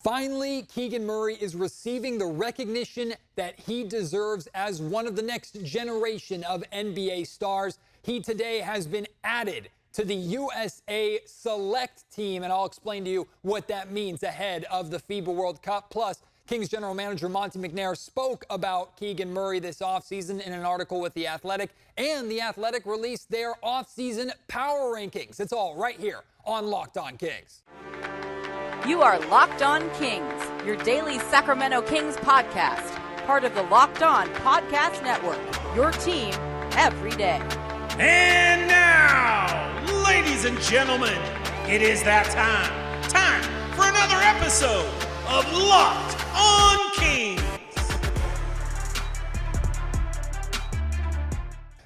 Finally, Keegan Murray is receiving the recognition that he deserves as one of the next generation of NBA stars. He today has been added to the USA Select team, and I'll explain to you what that means ahead of the FIBA World Cup. Plus, Kings general manager Monte McNair spoke about Keegan Murray this offseason in an article with The Athletic, and The Athletic released their offseason power rankings. It's all right here on Locked On Kings. You are Locked On Kings, your daily Sacramento Kings podcast, part of the Locked On Podcast Network, your team every day. And now, ladies and gentlemen, it is that time for another episode of Locked On Kings.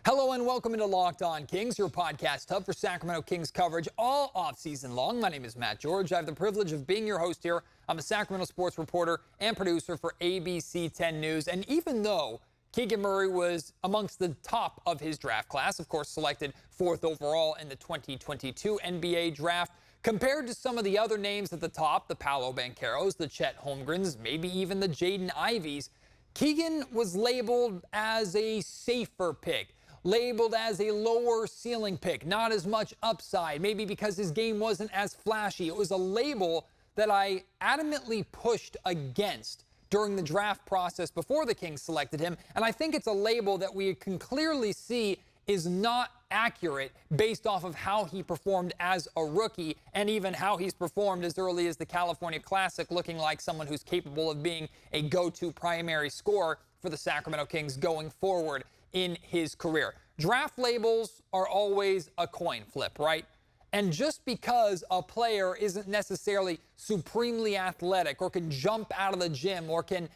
Hello and welcome into Locked On Kings, your podcast hub for Sacramento Kings coverage all offseason long. My name is Matt George. I have the privilege of being your host here. I'm a Sacramento sports reporter and producer for ABC 10 News. And even though Keegan Murray was amongst the top of his draft class, of course selected 4th overall in the 2022 NBA draft, compared to some of the other names at the top, the Paolo Bancheros, the Chet Holmgrens, maybe even the Jaden Ivies, Keegan was labeled as a safer pick, labeled as a lower ceiling pick, not as much upside, maybe because his game wasn't as flashy. It was a label that I adamantly pushed against during the draft process before the Kings selected him, and I think it's a label that we can clearly see is not accurate based off of how he performed as a rookie and even how he's performed as early as the California Classic, looking like someone who's capable of being a go-to primary scorer for the Sacramento Kings going forward in his career. Draft labels are always a coin flip, right? And just because a player isn't necessarily supremely athletic or can jump out of the gym or can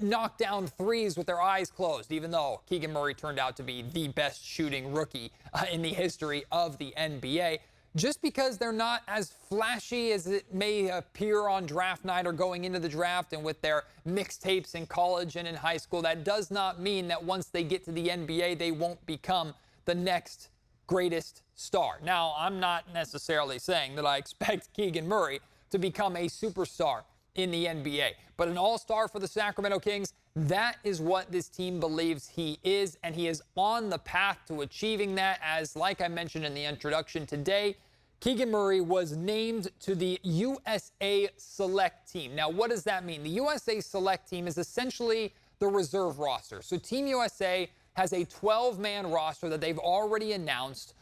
knock down threes with their eyes closed, even though Keegan Murray turned out to be the best shooting rookie in the history of the NBA, just because they're not as flashy as it may appear on draft night or going into the draft and with their mixtapes in college and in high school, that does not mean that once they get to the NBA, they won't become the next greatest star. Now, I'm not necessarily saying that I expect Keegan Murray to become a superstar in the NBA, but an all-star for the Sacramento Kings, that is what this team believes he is, and he is on the path to achieving that, as like I mentioned in the introduction today, Keegan Murray was named to the USA Select team. Now, what does that mean? The USA Select team is essentially the reserve roster. So Team USA has a 12-man roster that they've already announced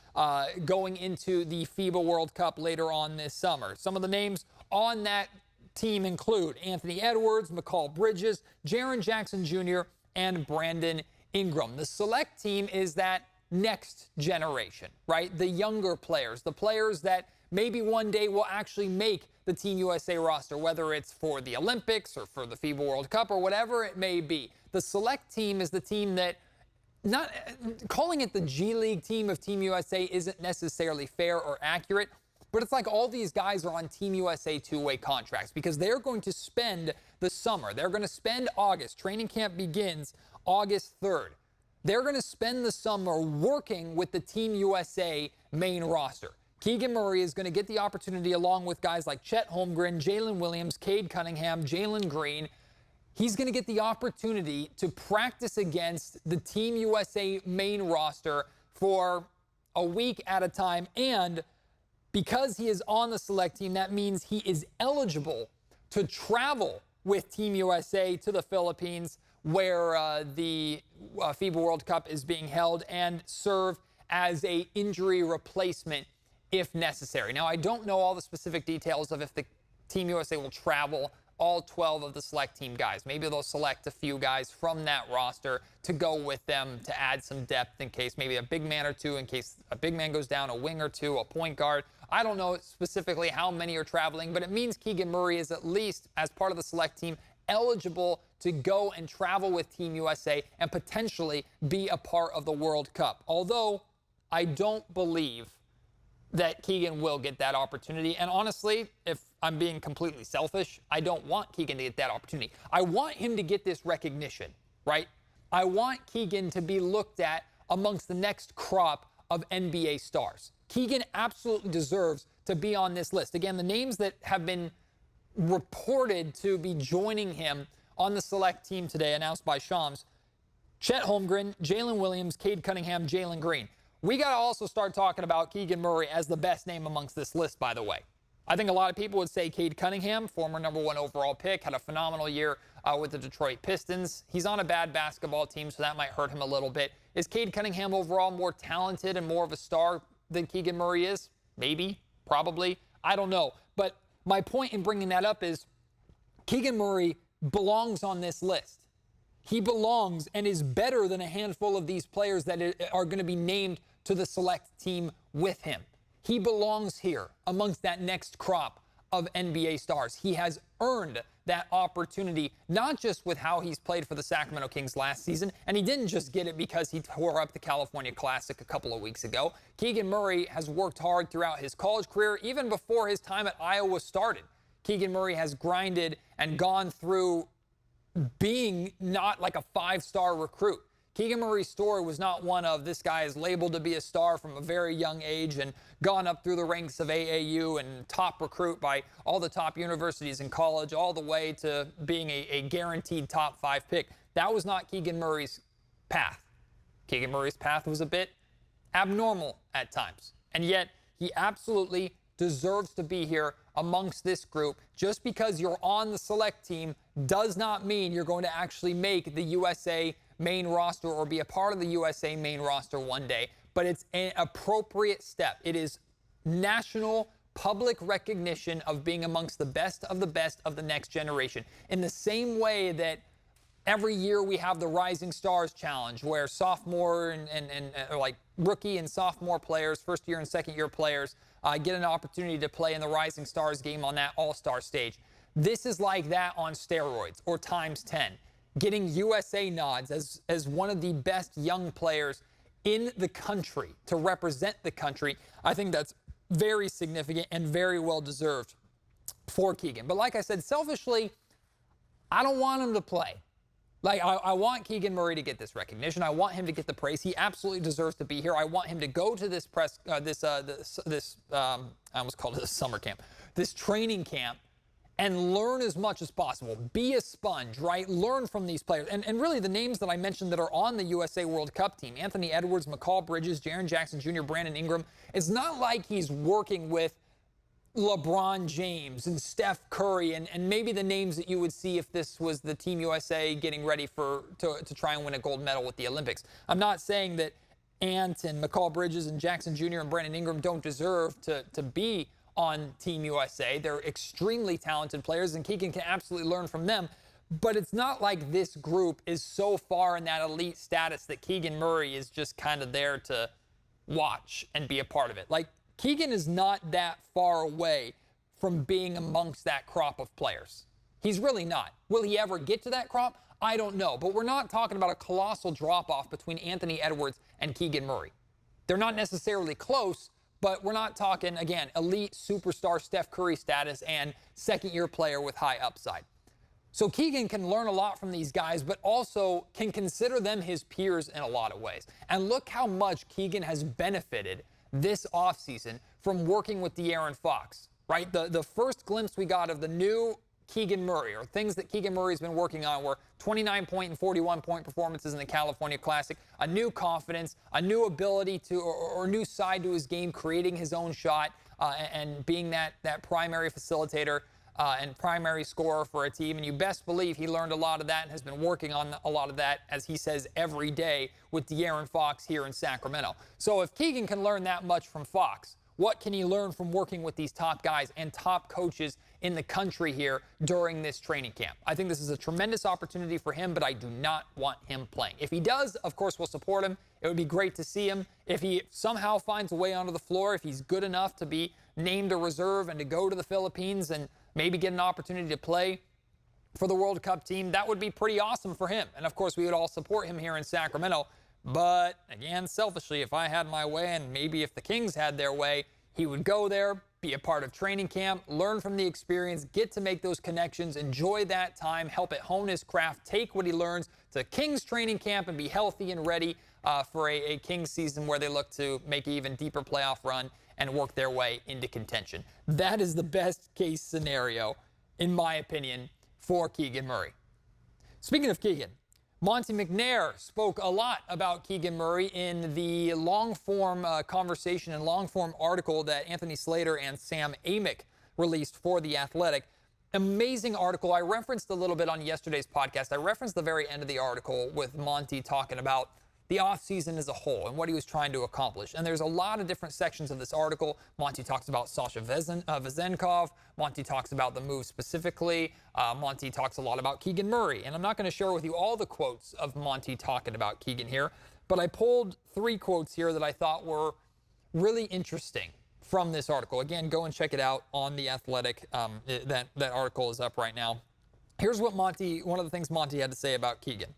going into the FIBA World Cup later on this summer. Some of the names on that team include Anthony Edwards, McCall Bridges, Jaren Jackson Jr., and Brandon Ingram. The Select team is that next generation, right? The younger players, the players that maybe one day will actually make the Team USA roster, whether it's for the Olympics or for the FIBA World Cup or whatever it may be. The Select team is the team that, not calling it the G League team of Team USA isn't necessarily fair or accurate, but it's like all these guys are on Team USA two-way contracts because they're going to spend the summer. They're going to spend August. Training camp begins August 3rd. They're going to spend the summer working with the Team USA main roster. Keegan Murray is going to get the opportunity along with guys like Chet Holmgren, Jalen Williams, Cade Cunningham, Jalen Green. He's going to get the opportunity to practice against the Team USA main roster for a week at a time. And because he is on the Select team, that means he is eligible to travel with Team USA to the Philippines, where the FIBA World Cup is being held, and serve as a injury replacement if necessary. Now, I don't know all the specific details of if the Team USA will travel all 12 of the Select team guys. Maybe they'll select a few guys from that roster to go with them to add some depth in case maybe a big man or two, in case a big man goes down, a wing or two, a point guard. I don't know specifically how many are traveling, but it means Keegan Murray is at least, as part of the Select team, eligible to go and travel with Team USA and potentially be a part of the World Cup. Although I don't believe that Keegan will get that opportunity. And honestly, if I'm being completely selfish, I don't want Keegan to get that opportunity. I want him to get this recognition, right? I want Keegan to be looked at amongst the next crop of NBA stars. Keegan absolutely deserves to be on this list. Again, the names that have been reported to be joining him on the select team today, announced by Shams. Chet Holmgren, Jalen Williams, Cade Cunningham, Jalen Green. We got to also start talking about Keegan Murray as the best name amongst this list, by the way. I think a lot of people would say Cade Cunningham, former #1 overall pick, had a phenomenal year with the Detroit Pistons. He's on a bad basketball team, so that might hurt him a little bit. Is Cade Cunningham overall more talented and more of a star than Keegan Murray is? Maybe, probably. I don't know. But my point in bringing that up is Keegan Murray belongs on this list. He belongs and is better than a handful of these players that are going to be named to the select team with him. He belongs here amongst that next crop of NBA stars. He has earned that opportunity, not just with how he's played for the Sacramento Kings last season, and he didn't just get it because he tore up the California Classic a couple of weeks ago. Keegan Murray has worked hard throughout his college career, even before his time at Iowa started. Keegan Murray has grinded and gone through being not like a five-star recruit. Keegan Murray's story was not one of this guy is labeled to be a star from a very young age and gone up through the ranks of AAU and top recruit by all the top universities in college, all the way to being a guaranteed top 5 pick. That was not Keegan Murray's path. Keegan Murray's path was a bit abnormal at times. And yet he absolutely deserves to be here amongst this group. Just because you're on the select team does not mean you're going to actually make the USA main roster or be a part of the USA main roster one day. But it's an appropriate step. It is national public recognition of being amongst the best of the next generation. In the same way that every year we have the Rising Stars Challenge, where sophomore and like rookie and sophomore players, first year and second year players, get an opportunity to play in the Rising Stars game on that all-star stage. This is like that on steroids, or times 10. Getting USA nods as one of the best young players in the country to represent the country. I think that's very significant and very well deserved for Keegan. But like I said, selfishly, I don't want him to play. Like, I want Keegan Murray to get this recognition. I want him to get the praise. He absolutely deserves to be here. I want him to go to this I almost called it a summer camp, this training camp, and learn as much as possible. Be a sponge, right? Learn from these players. And really the names that I mentioned that are on the USA World Cup team, Anthony Edwards, McCall Bridges, Jaren Jackson Jr., Brandon Ingram, it's not like he's working with LeBron James and Steph Curry and maybe the names that you would see if this was the Team USA getting ready to try and win a gold medal with the Olympics. I'm not saying that Ant and McCall Bridges and Jackson Jr. and Brandon Ingram don't deserve to be on Team USA. They're extremely talented players, and Keegan can absolutely learn from them. But it's not like this group is so far in that elite status that Keegan Murray is just kind of there to watch and be a part of it. Like, Keegan is not that far away from being amongst that crop of players. He's really not. Will he ever get to that crop? I don't know. But we're not talking about a colossal drop-off between Anthony Edwards and Keegan Murray. They're not necessarily close, but we're not talking, again, elite superstar Steph Curry status and second-year player with high upside. So Keegan can learn a lot from these guys, but also can consider them his peers in a lot of ways. And look how much Keegan has benefited this offseason from working with De'Aaron Fox, right? The first glimpse we got of the new Keegan Murray, or things that Keegan Murray's been working on, were 29-point and 41-point performances in the California Classic, a new confidence, a new ability to, or new side to his game, creating his own shot, and being that primary facilitator and primary scorer for a team. And you best believe he learned a lot of that and has been working on a lot of that, as he says, every day with De'Aaron Fox here in Sacramento. So if Keegan can learn that much from Fox, what can he learn from working with these top guys and top coaches in the country here during this training camp? I think this is a tremendous opportunity for him, but I do not want him playing. If he does, of course, we'll support him. It would be great to see him. If he somehow finds a way onto the floor, if he's good enough to be named a reserve and to go to the Philippines and maybe get an opportunity to play for the World Cup team, that would be pretty awesome for him. And, of course, we would all support him here in Sacramento. But, again, selfishly, if I had my way, and maybe if the Kings had their way, he would go there, be a part of training camp, learn from the experience, get to make those connections, enjoy that time, help it hone his craft, take what he learns to Kings training camp and be healthy and ready for a Kings season where they look to make an even deeper playoff run and work their way into contention. That is the best case scenario in my opinion, for Keegan Murray. Speaking of Keegan, Monte McNair spoke a lot about Keegan Murray in the long-form conversation and long-form article that Anthony Slater and Sam Amick released for The Athletic. Amazing article. I referenced a little bit on yesterday's podcast. I referenced the very end of the article with Monty talking about the offseason as a whole and what he was trying to accomplish. And there's a lot of different sections of this article. Monty talks about Sasha Vezenkov. Monty talks about the move specifically. Monty talks a lot about Keegan Murray. And I'm not going to share with you all the quotes of Monty talking about Keegan here, but I pulled 3 quotes here that I thought were really interesting from this article. Again, go and check it out on The Athletic. That article is up right now. Here's what one of the things Monty had to say about Keegan.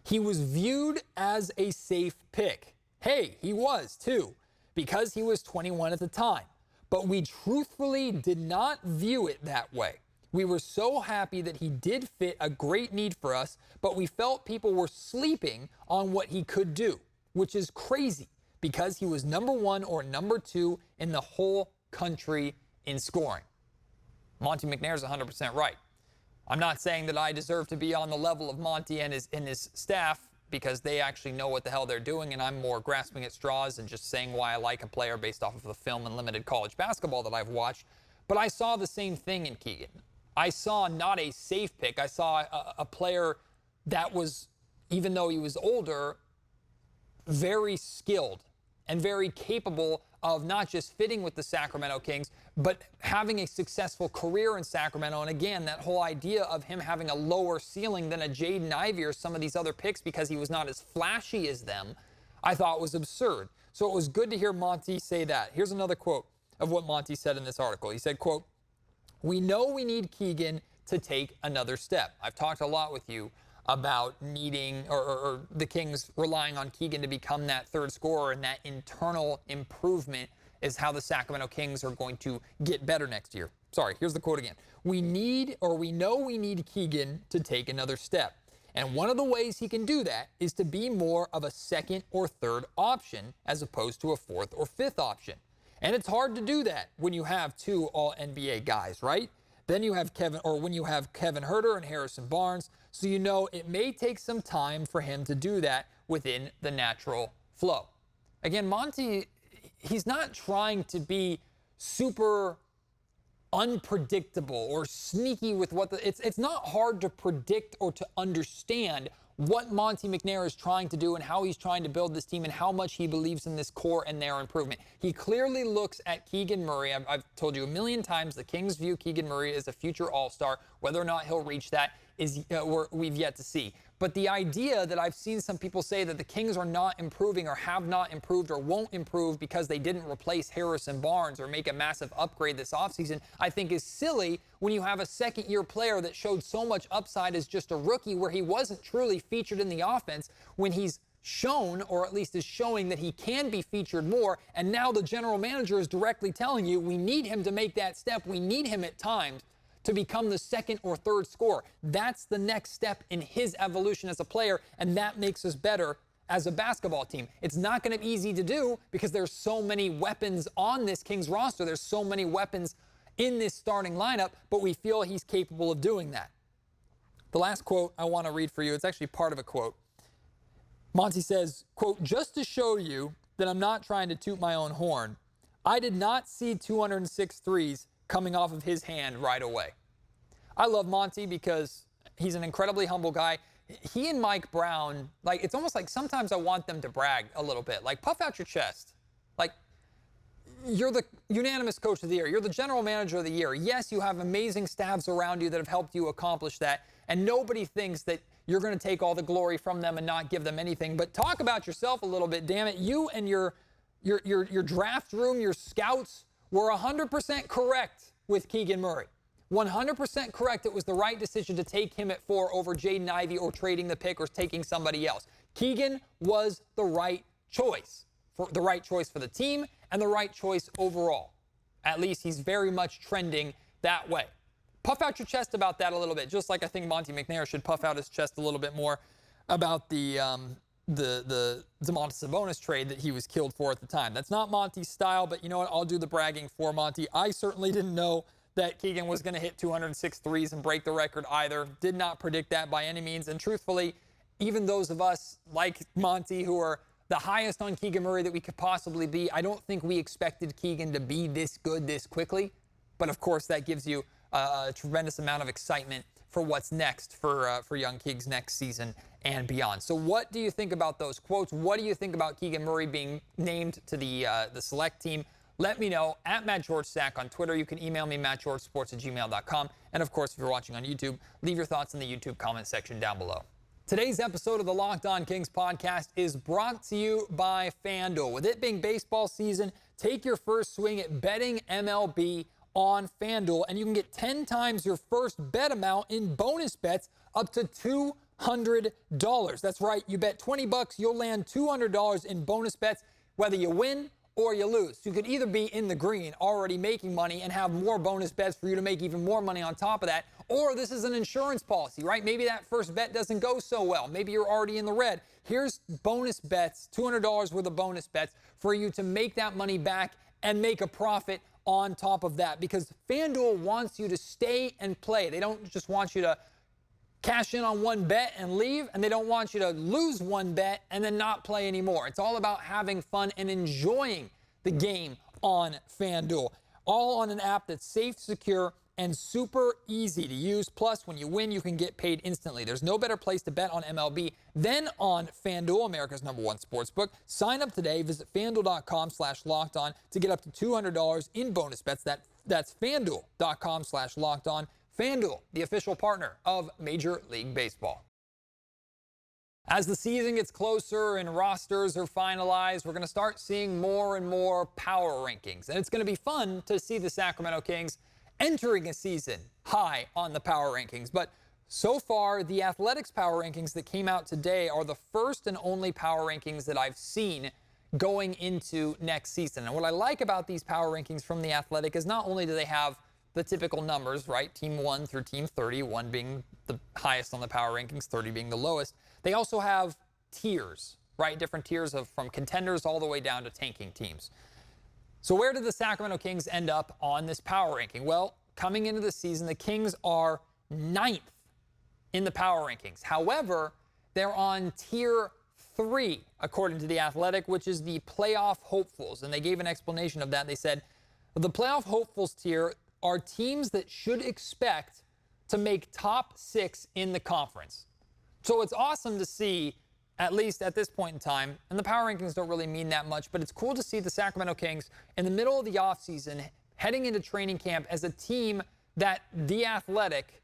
He was viewed as a safe pick. Hey, he was too, because he was 21 at the time. But we truthfully did not view it that way. We were so happy that he did fit a great need for us, but we felt people were sleeping on what he could do, which is crazy because he was number 1 or number 2 in the whole country in scoring. Monte McNair's 100% right. I'm not saying that I deserve to be on the level of Monty and his staff because they actually know what the hell they're doing, and I'm more grasping at straws and just saying why I like a player based off of the film and limited college basketball that I've watched. But I saw the same thing in Keegan. I saw not a safe pick. I saw a player that was, even though he was older, very skilled and very capable of not just fitting with the Sacramento Kings, but having a successful career in Sacramento. And again, that whole idea of him having a lower ceiling than a Jaden Ivey or some of these other picks because he was not as flashy as them, I thought was absurd. So it was good to hear Monty say that. Here's another quote of what Monty said in this article. He said, quote, "We know we need Keegan to take another step." I've talked a lot with you about needing or the Kings relying on Keegan to become that third scorer, and that internal improvement is how the Sacramento Kings are going to get better next year. Sorry, here's the quote again. We know we need Keegan to take another step. And one of the ways he can do that is to be more of a second or third option as opposed to a fourth or fifth option. And it's hard to do that when you have 2 All-NBA guys, right? Then you have when you have Kevin Huerter and Harrison Barnes. So you know it may take some time for him to do that within the natural flow. Again, Monty, he's not trying to be super unpredictable or sneaky with it's not hard to predict or to understand what Monte McNair is trying to do and how he's trying to build this team and how much he believes in this core and their improvement. He clearly looks at Keegan Murray. I've told you a million times the Kings view Keegan Murray as a future all-star. Whether or not he'll reach that is we've yet to see. But the idea that I've seen some people say that the Kings are not improving or have not improved or won't improve because they didn't replace Harrison Barnes or make a massive upgrade this offseason, I think is silly when you have a second-year player that showed so much upside as just a rookie where he wasn't truly featured in the offense when he's shown, or at least is showing, that he can be featured more. And now the general manager is directly telling you we need him to make that step. We need him at times to become the second or third scorer. That's the next step in his evolution as a player, and that makes us better as a basketball team. It's not going to be easy to do because there's so many weapons on this Kings roster. There's so many weapons in this starting lineup, but we feel he's capable of doing that. The last quote I want to read for you, it's actually part of a quote. Monty says, quote, "Just to show you that I'm not trying to toot my own horn, I did not see 206 threes coming off of his hand right away." I love Monty because he's an incredibly humble guy. He and Mike Brown, like, it's almost like sometimes I want them to brag a little bit. Like, puff out your chest. Like, you're the unanimous coach of the year. You're the general manager of the year. Yes, you have amazing staffs around you that have helped you accomplish that. And nobody thinks that you're going to take all the glory from them and not give them anything. But talk about yourself a little bit, damn it. You and your draft room, your scouts, were 100% correct with Keegan Murray. 100% correct. It was the right decision to take him at 4 over Jaden Ivey or trading the pick or taking somebody else. Keegan was the right choice. The right choice for the team and the right choice overall. At least he's very much trending that way. Puff out your chest about that a little bit, just like I think Monte McNair should puff out his chest a little bit more about the Domantas Sabonis trade that he was killed for at the time. That's not Monty's style, but you know what? I'll do the bragging for Monty. I certainly didn't know that Keegan was going to hit 206 threes and break the record either. Did not predict that by any means. And truthfully, even those of us like Monty who are the highest on Keegan Murray that we could possibly be, I don't think we expected Keegan to be this good this quickly. But of course, that gives you a tremendous amount of excitement for what's next for young Keegs next season and beyond. So what do you think about those quotes? What do you think about Keegan Murray being named to the select team? Let me know at MattGeorgeSack on Twitter. You can email me, mattgeorgesports@gmail.com. And of course, if you're watching on YouTube, leave your thoughts in the YouTube comment section down below. Today's episode of the Locked On Kings podcast is brought to you by FanDuel. With it being baseball season, take your first swing at betting MLB on FanDuel, and you can get 10 times your first bet amount in bonus bets up to $200. That's right, you bet 20 bucks, you'll land $200 in bonus bets, whether you win or you lose. You could either be in the green, already making money, and have more bonus bets for you to make even more money on top of that, or this is an insurance policy, right? Maybe that first bet doesn't go so well. Maybe you're already in the red. Here's bonus bets, $200 worth of bonus bets for you to make that money back and make a profit on top of that, because FanDuel wants you to stay and play. They don't just want you to cash in on one bet and leave, and they don't want you to lose one bet and then not play anymore. It's all about having fun and enjoying the game on FanDuel. All on an app that's safe, secure, and super easy to use. Plus, when you win, you can get paid instantly. There's no better place to bet on MLB than on FanDuel, America's #1 sportsbook. Sign up today. Visit FanDuel.com/lockedon to get up to $200 in bonus bets. That's FanDuel.com/lockedon. FanDuel, the official partner of Major League Baseball. As the season gets closer and rosters are finalized, we're going to start seeing more and more power rankings. And it's going to be fun to see the Sacramento Kings entering a season high on the power rankings. But so far, the Athletics power rankings that came out today are the first and only power rankings that I've seen going into next season. And what I like about these power rankings from the Athletic is not only do they have the typical numbers, right? Team 1 through Team 30, 1 being the highest on the power rankings, 30 being the lowest. They also have tiers, right? Different tiers from contenders all the way down to tanking teams. So where did the Sacramento Kings end up on this power ranking? Well, coming into the season, the Kings are 9th in the power rankings. However, they're on tier 3, according to The Athletic, which is the playoff hopefuls. And they gave an explanation of that. They said, the playoff hopefuls tier are teams that should expect to make top 6 in the conference. So it's awesome to see, at least at this point in time, and the power rankings don't really mean that much, but it's cool to see the Sacramento Kings in the middle of the offseason heading into training camp as a team that The Athletic,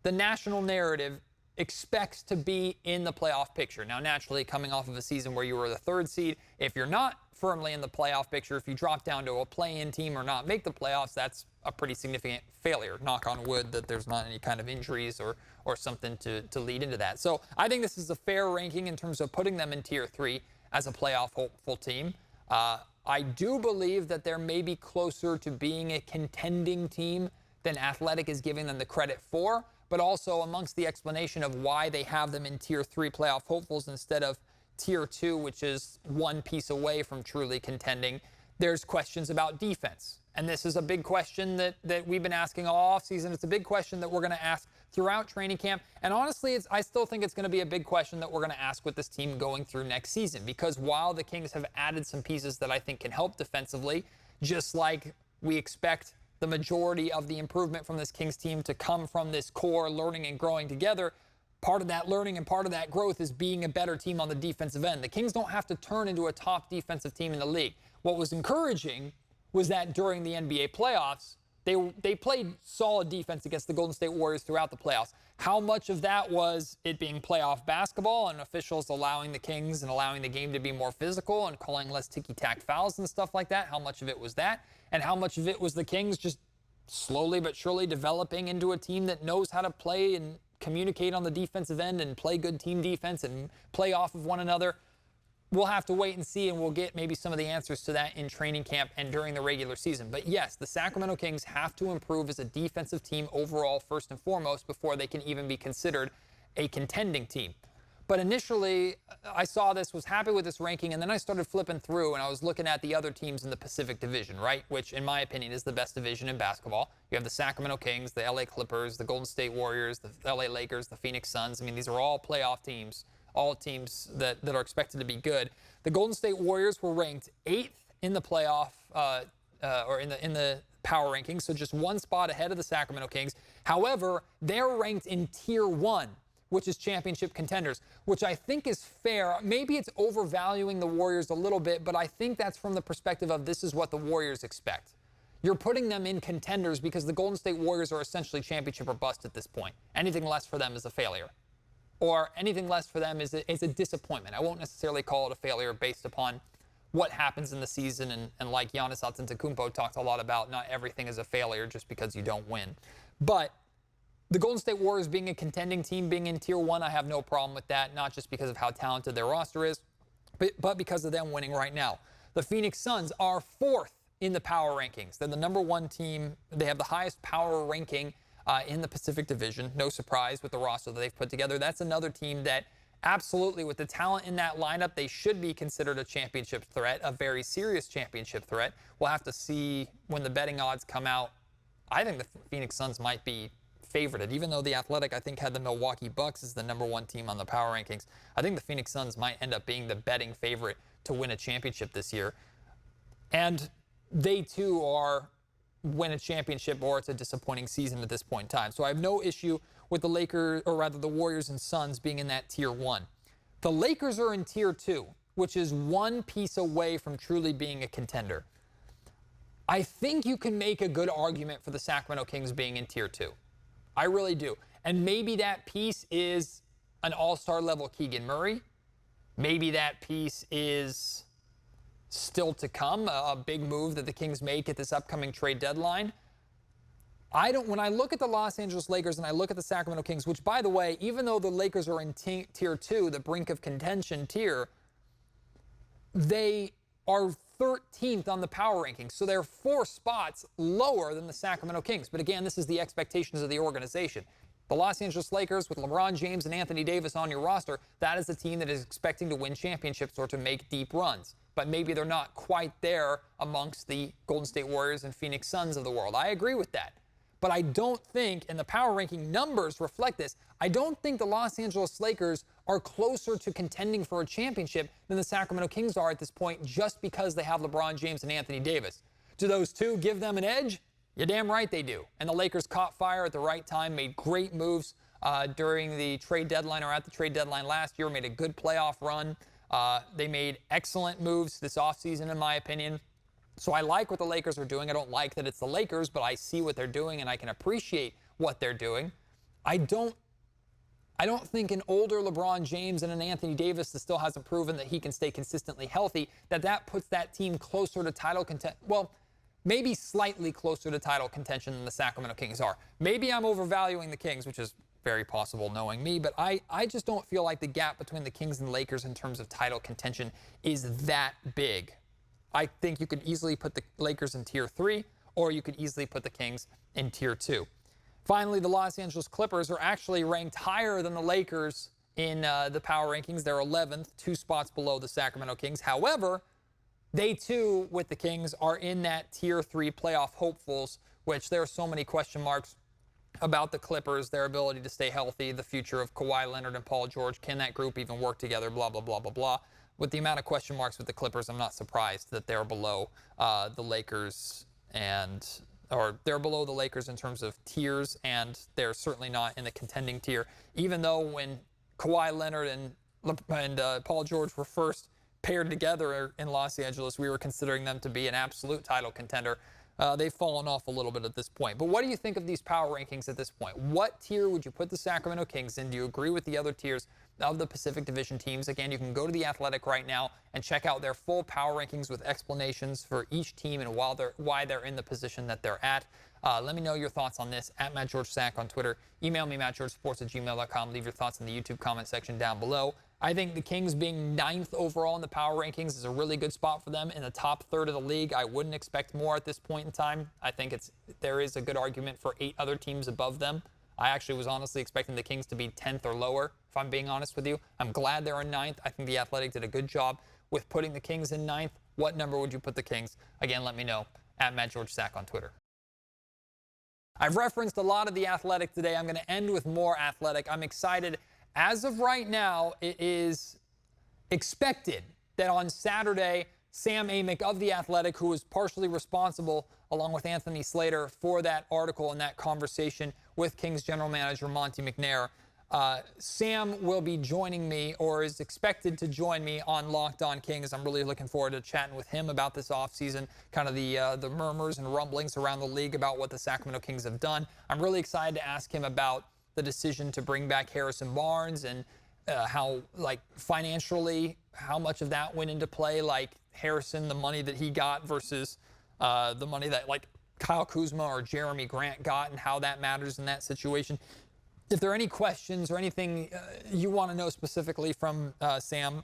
the national narrative, expects to be in the playoff picture. Now, naturally, coming off of a season where you were the 3rd seed, if you're not firmly in the playoff picture, if you drop down to a play-in team or not make the playoffs, that's a pretty significant failure. Knock on wood that there's not any kind of injuries or something to lead into that. So I think this is a fair ranking in terms of putting them in tier 3 as a playoff hopeful team. I do believe that they're maybe closer to being a contending team than Athletic is giving them the credit for, but also amongst the explanation of why they have them in tier 3 playoff hopefuls instead of tier 2, which is one piece away from truly contending, there's questions about defense. And this is a big question that we've been asking all offseason. It's a big question that we're going to ask throughout training camp. And honestly, I still think it's going to be a big question that we're going to ask with this team going through next season. Because while the Kings have added some pieces that I think can help defensively, just like we expect the majority of the improvement from this Kings team to come from this core learning and growing together, part of that learning and part of that growth is being a better team on the defensive end. The Kings don't have to turn into a top defensive team in the league. What was encouraging was that during the NBA playoffs, they played solid defense against the Golden State Warriors throughout the playoffs. How much of that was it being playoff basketball and officials allowing the Kings and allowing the game to be more physical and calling less ticky-tack fouls and stuff like that? How much of it was that? And how much of it was the Kings just slowly but surely developing into a team that knows how to play and communicate on the defensive end and play good team defense and play off of one another? We'll have to wait and see, and we'll get maybe some of the answers to that in training camp and during the regular season. But yes, the Sacramento Kings have to improve as a defensive team overall, first and foremost, before they can even be considered a contending team. But initially, I saw this, was happy with this ranking, and then I started flipping through, and I was looking at the other teams in the Pacific Division, right? Which, in my opinion, is the best division in basketball. You have the Sacramento Kings, the LA Clippers, the Golden State Warriors, the LA Lakers, the Phoenix Suns. I mean, these are all playoff teams, all teams that are expected to be good. The Golden State Warriors were ranked 8th in the playoff, or in the power rankings, so just one spot ahead of the Sacramento Kings. However, they're ranked in Tier 1, which is championship contenders, which I think is fair. Maybe it's overvaluing the Warriors a little bit, but I think that's from the perspective of this is what the Warriors expect. You're putting them in contenders because the Golden State Warriors are essentially championship or bust at this point. Anything less for them is a failure. Or anything less for them is a disappointment. I won't necessarily call it a failure based upon what happens in the season. And like Giannis Antetokounmpo talked a lot about, not everything is a failure just because you don't win. But the Golden State Warriors being a contending team, being in Tier 1, I have no problem with that, not just because of how talented their roster is, but because of them winning right now. The Phoenix Suns are 4th in the power rankings. They're the number 1 team. They have the highest power ranking in the Pacific Division. No surprise with the roster that they've put together. That's another team that absolutely, with the talent in that lineup, they should be considered a championship threat, a very serious championship threat. We'll have to see when the betting odds come out. I think the Phoenix Suns might be favorited, even though The Athletic, I think, had the Milwaukee Bucks as the number 1 team on the power rankings. I think the Phoenix Suns might end up being the betting favorite to win a championship this year. And they, too, are win a championship or it's a disappointing season at this point in time. So I have no issue with the Lakers, or rather the Warriors and Suns being in that Tier 1. The Lakers are in Tier 2, which is one piece away from truly being a contender. I think you can make a good argument for the Sacramento Kings being in Tier 2. I really do. And maybe that piece is an all-star level Keegan Murray. Maybe that piece is still to come, a big move that the Kings make at this upcoming trade deadline. When I look at the Los Angeles Lakers and I look at the Sacramento Kings, which, by the way, even though the Lakers are in Tier 2, the brink of contention tier, they are 13th on the power rankings. So they're 4 spots lower than the Sacramento Kings. But again, this is the expectations of the organization. The Los Angeles Lakers with LeBron James and Anthony Davis on your roster, that is a team that is expecting to win championships or to make deep runs. But maybe they're not quite there amongst the Golden State Warriors and Phoenix Suns of the world. I agree with that. But I don't think, and the power ranking numbers reflect this, I don't think the Los Angeles Lakers are closer to contending for a championship than the Sacramento Kings are at this point just because they have LeBron James and Anthony Davis. Do those two give them an edge? You're damn right they do. And the Lakers caught fire at the right time, made great moves during the trade deadline or at the trade deadline last year, made a good playoff run. They made excellent moves this offseason, in my opinion. So I like what the Lakers are doing. I don't like that it's the Lakers, but I see what they're doing and I can appreciate what they're doing. I don't think an older LeBron James and an Anthony Davis that still hasn't proven that he can stay consistently healthy, that puts that team closer to title contention. Well, maybe slightly closer to title contention than the Sacramento Kings are. Maybe I'm overvaluing the Kings, which is very possible knowing me, but I just don't feel like the gap between the Kings and Lakers in terms of title contention is that big. I think you could easily put the Lakers in Tier 3, or you could easily put the Kings in Tier 2. Finally, the Los Angeles Clippers are actually ranked higher than the Lakers in the power rankings. They're 11th, 2 spots below the Sacramento Kings. However, they too, with the Kings, are in that Tier 3 playoff hopefuls, which there are so many question marks about the Clippers, their ability to stay healthy, the future of Kawhi Leonard and Paul George. Can that group even work together? Blah, blah, blah, blah, blah. With the amount of question marks with the Clippers, I'm not surprised that they're below the Lakers or they're below the Lakers in terms of tiers, and they're certainly not in the contending tier. Even though when Kawhi Leonard and Paul George were first paired together in Los Angeles, we were considering them to be an absolute title contender. They've fallen off a little bit at this point. But what do you think of these power rankings at this point? What tier would you put the Sacramento Kings in? Do you agree with the other tiers of the Pacific Division teams? Again, you can go to The Athletic right now and check out their full power rankings with explanations for each team and why they're in the position that they're at. Let me know your thoughts on this at MattGeorgeSack on Twitter. Email me, mattgeorgesports@gmail.com. Leave your thoughts in the YouTube comment section down below. I think the Kings being 9th overall in the power rankings is a really good spot for them in the top third of the league. I wouldn't expect more at this point in time. I think there is a good argument for 8 other teams above them. I actually was honestly expecting the Kings to be 10th or lower, if I'm being honest with you. I'm glad they're in 9th. I think The Athletic did a good job with putting the Kings in 9th. What number would you put the Kings? Again, let me know at MattGeorgeSack on Twitter. I've referenced a lot of The Athletic today. I'm going to end with more Athletic. I'm excited. As of right now, it is expected that on Saturday, Sam Amick of The Athletic, who was partially responsible, along with Anthony Slater, for that article and that conversation with Kings general manager Monte McNair, Sam will be joining me, or is expected to join me, on Locked On Kings. I'm really looking forward to chatting with him about this offseason, kind of the murmurs and rumblings around the league about what the Sacramento Kings have done. I'm really excited to ask him about the decision to bring back Harrison Barnes and how, like, financially, how much of that went into play, like Harrison, the money that he got versus the money that, like, Kyle Kuzma or Jeremy Grant got, and how that matters in that situation. If there are any questions or anything you want to know specifically from Sam,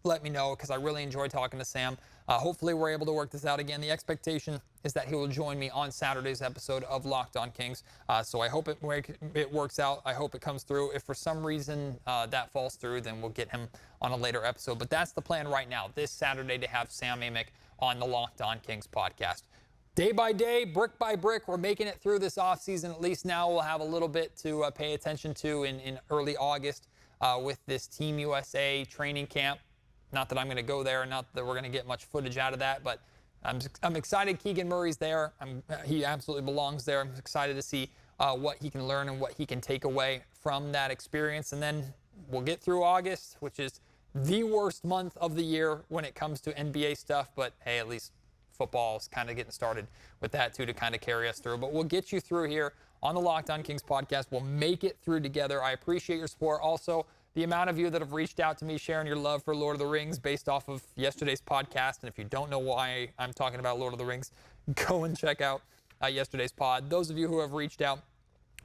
let me know, because I really enjoy talking to Sam. Hopefully we're able to work this out again. The expectation is that he will join me on Saturday's episode of Locked On Kings. So I hope it works out. I hope it comes through. If for some reason that falls through, then we'll get him on a later episode. But that's the plan right now, this Saturday, to have Sam Amick on the Locked On Kings podcast. Day by day, brick by brick, we're making it through this offseason. At least now we'll have a little bit to pay attention to in early August with this Team USA training camp. Not that I'm going to go there, not that we're going to get much footage out of that, but I'm excited Keegan Murray's there. He absolutely belongs there. I'm excited to see what he can learn and what he can take away from that experience. And then we'll get through August, which is the worst month of the year when it comes to NBA stuff. But hey, at least football is kind of getting started with that too, to kind of carry us through. But we'll get you through here on the Locked On Kings podcast. We'll make it through together. I appreciate your support. Also, the amount of you that have reached out to me sharing your love for Lord of the Rings based off of yesterday's podcast. And if you don't know why I'm talking about Lord of the Rings, go and check out yesterday's pod. Those of you who have reached out,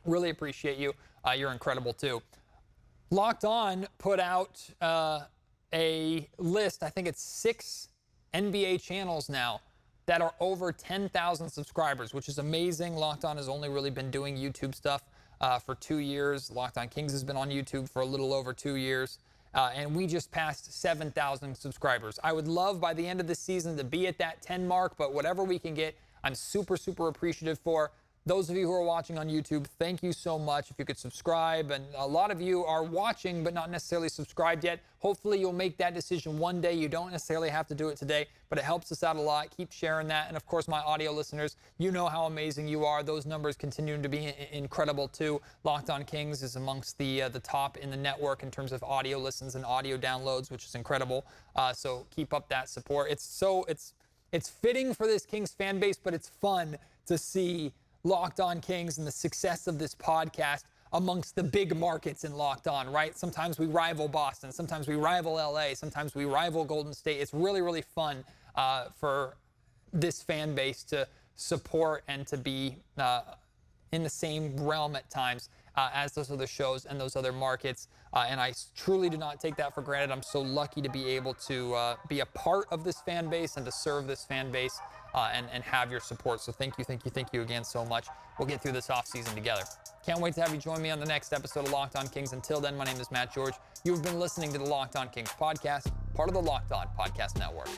really appreciate you. You're incredible too. Locked On put out a list. I think it's 6 NBA channels now that are over 10,000 subscribers, which is amazing. Locked On has only really been doing YouTube stuff for 2 years. Locked On Kings has been on YouTube for a little over 2 years. And we just passed 7,000 subscribers. I would love by the end of the season to be at that 10 mark, but whatever we can get, I'm super, super appreciative for. Those of you who are watching on YouTube, thank you so much. If you could subscribe, and a lot of you are watching but not necessarily subscribed yet. Hopefully you'll make that decision one day. You don't necessarily have to do it today, but it helps us out a lot. Keep sharing that. And of course, my audio listeners, you know how amazing you are. Those numbers continue to be incredible too. Locked On Kings is amongst the top in the network in terms of audio listens and audio downloads, which is incredible. So keep up that support. It's fitting for this Kings fan base, but it's fun to see Locked On Kings and the success of this podcast amongst the big markets in Locked On, right? Sometimes we rival Boston, sometimes we rival LA, sometimes we rival Golden State. It's really, really fun for this fan base to support and to be in the same realm at times as those other shows and those other markets. And I truly do not take that for granted. I'm so lucky to be able to be a part of this fan base and to serve this fan base and have your support. So thank you again so much. We'll get through this offseason together. Can't wait to have you join me on the next episode of Locked On Kings. Until then, my name is Matt George. You've been listening to the Locked On Kings podcast, part of the Locked On Podcast Network.